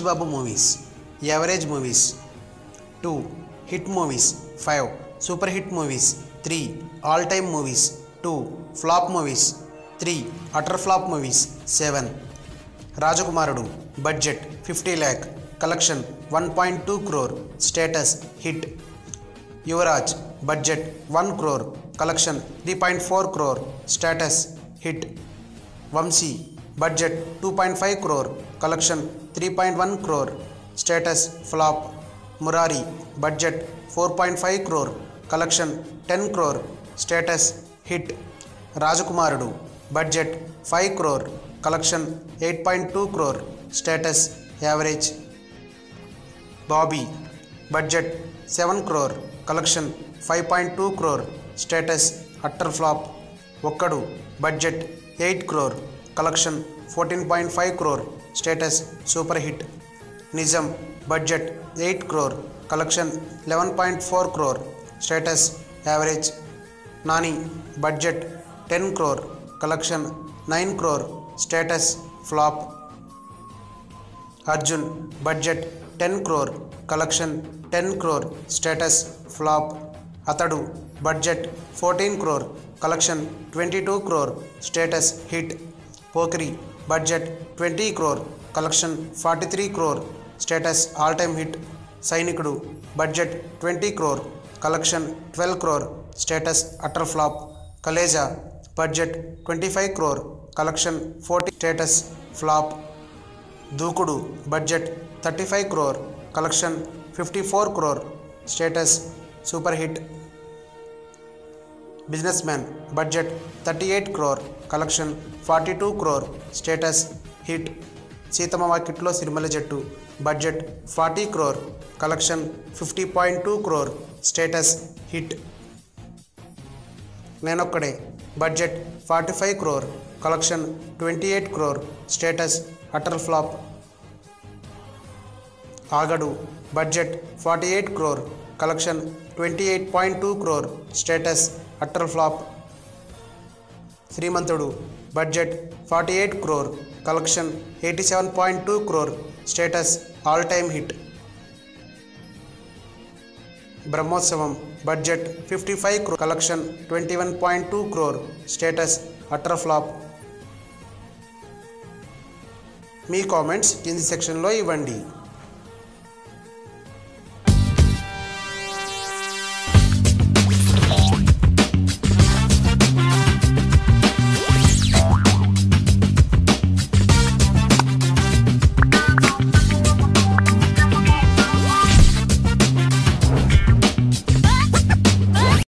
Babu movies, average movies 2, hit movies 5, super hit movies 3, all time movies 2, flop movies 3, utter flop movies 7. Rajakumarudu budget 50 lakh, collection 1.2 crore, status hit. Yuvraj budget 1 crore, collection 3.4 crore, status hit. Vamsi budget 2.5 crore, collection 3.1 crore, status flop. Murari budget 4.5 crore, collection 10 crore, status hit. Rajakumarudu budget 5 crore, collection 8.2 crore, status average. Bobby budget 7 crore, collection 5.2 crore, status utter flop. Okkadu budget 8 crore, collection 14.5 crore, status super hit. Nizam budget 8 crore, collection 11.4 crore, status average. Nani budget 10 crore, collection 9 crore, status flop. Arjun budget 10 crore, collection 10 crore, status flop. Atadu budget 14 crore, collection 22 crore, status hit. Pokri budget 20 crore, collection 43 crore, status all time hit. Sainikudu budget 20 crore, collection 12 crore, status utter flop. Kaleja budget 25 crore, collection 40, status flop. Dukudu budget 35 crore, collection 54 crore, status super hit. Businessman budget 38 crore, collection 42 crore, status hit. Seetama Vakitlo Sirmala Jettu budget 40 crore, collection 50.2 crore, status hit. Nenokkade budget 45 crore, collection 28 crore, status utter flop. Agadu budget 48 crore, collection 28.2 crore, status utter flop. Srimantudu budget 48 crore, collection 87.2 crore, status all time hit. Brahmotsavam budget 55 crore, collection 21.2 crore, status utter flop. మీ comments కింది సెక్షన్లో ఇవ్వండి.